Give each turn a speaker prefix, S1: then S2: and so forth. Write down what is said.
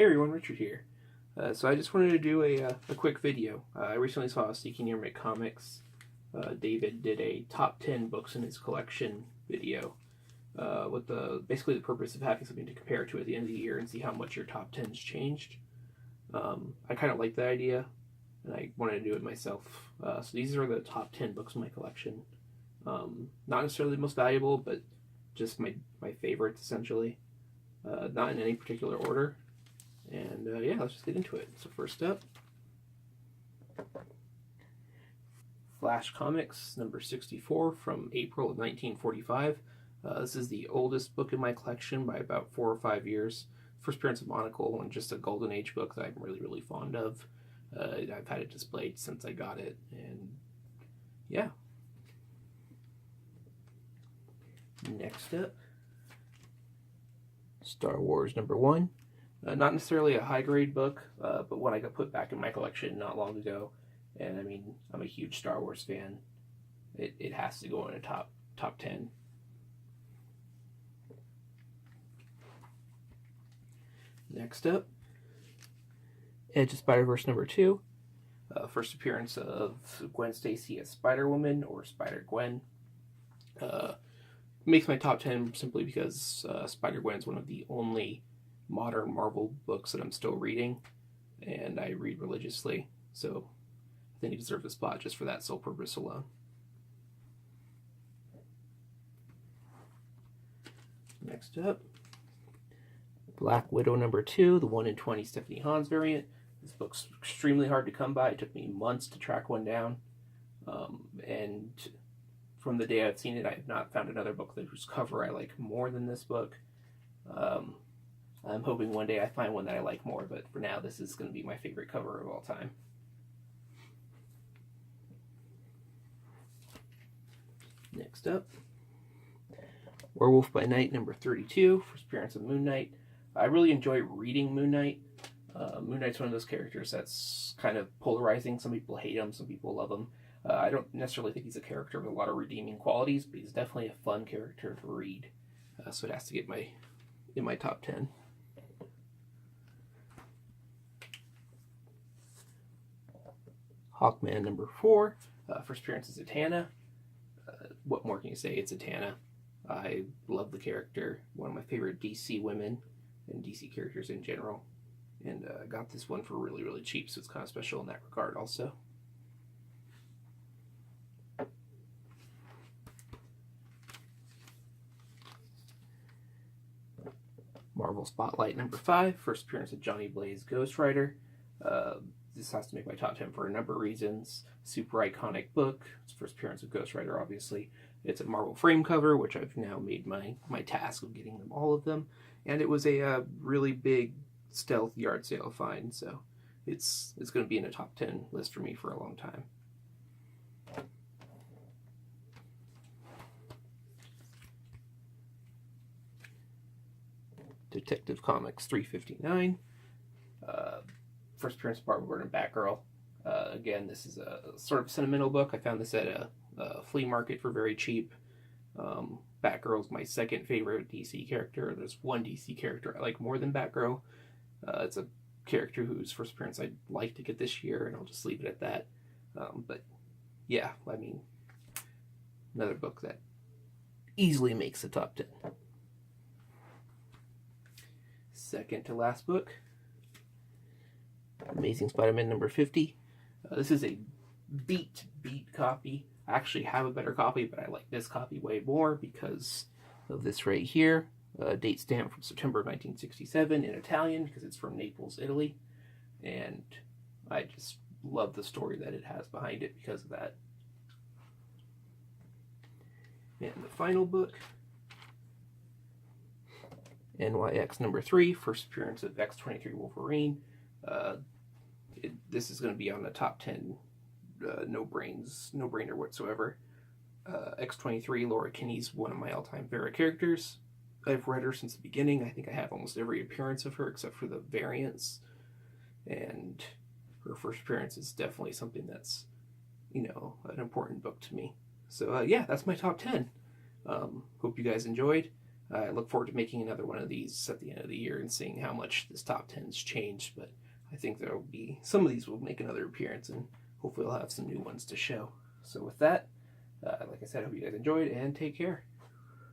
S1: Hey everyone, Richard here. So I just wanted to do a quick video. I recently saw Sneaky Near My Comics. David did a top 10 books in his collection video with basically the purpose of having something to compare to at the end of the year and see how much your top 10's changed. I kind of like that idea, and I wanted to do it myself. So these are the top 10 books in my collection. Not necessarily the most valuable, but just my favorites, essentially. Not in any particular order. And yeah, let's just get into it. So first up, Flash Comics number 64 from April of 1945. This is the oldest book in my collection by about 4 or 5 years. First appearance of Monocle, and just a Golden Age book that I'm really fond of. I've had it displayed since I got it, and yeah. Next up, Star Wars number 1. Not necessarily a high-grade book, but one I got put back in my collection not long ago. And I mean, I'm a huge Star Wars fan. It has to go in a top 10. Next up, Edge of Spider-Verse number 2. First appearance of Gwen Stacy as Spider-Woman, or Spider-Gwen. Makes my top 10 simply because Spider-Gwen is one of the only modern Marvel books that I'm still reading, and I read religiously, so I think it deserves a spot just for that sole purpose alone. Next up, Black Widow number 2, the 1 in 20 Stephanie Hans variant. This book's extremely hard to come by. It took me months to track one down, and from the day I've seen it, I have not found another book whose cover I like more than this book. I'm hoping one day I find one that I like more, but for now, this is going to be my favorite cover of all time. Next up, Werewolf by Night number 32, first appearance of Moon Knight. I really enjoy reading Moon Knight. Moon Knight's one of those characters that's kind of polarizing. Some people hate him, some people love him. I don't necessarily think he's a character with a lot of redeeming qualities, but he's definitely a fun character to read. So it has to get in my top 10. Hawkman number 4, first appearance is Zatanna. What more can you say? It's Zatanna. I love the character, one of my favorite DC women and DC characters in general. And I got this one for really cheap, so it's kind of special in that regard also. Marvel Spotlight number 5, first appearance of Johnny Blaze Ghost Rider. This has to make my top 10 for a number of reasons. Super iconic book. It's first appearance of Ghost Rider, obviously. It's a Marvel frame cover, which I've now made my task of getting them, all of them. And it was a really big stealth yard sale find, so it's going to be in a top 10 list for me for a long time. Detective Comics 359. First appearance of Barbara Gordon Batgirl. Again, this is a sort of sentimental book. I found this at a flea market for very cheap. Batgirl's my second favorite DC character. There's one DC character I like more than Batgirl. It's a character whose first appearance I'd like to get this year, and I'll just leave it at that. But yeah, I mean, another book that easily makes the top 10. Second to last book, Amazing Spider-Man number 50. This is a beat copy. I actually have a better copy, but I like this copy way more because of this right here. Date stamp from September of 1967 in Italian because it's from Naples, Italy. And I just love the story that it has behind it because of that. And the final book, NYX number 3, first appearance of X-23 Wolverine. This is going to be on the top 10 no-brainer whatsoever. X-23, Laura Kinney's one of my all-time favorite characters. I've read her since the beginning. I think I have almost every appearance of her except for the variants. And her first appearance is definitely something that's, an important book to me. So yeah, that's my top 10. Hope you guys enjoyed. I look forward to making another one of these at the end of the year and seeing how much this top 10's changed, but I think there will be, some of these will make another appearance, and hopefully I'll have some new ones to show. So with that, like I said, I hope you guys enjoyed, and take care.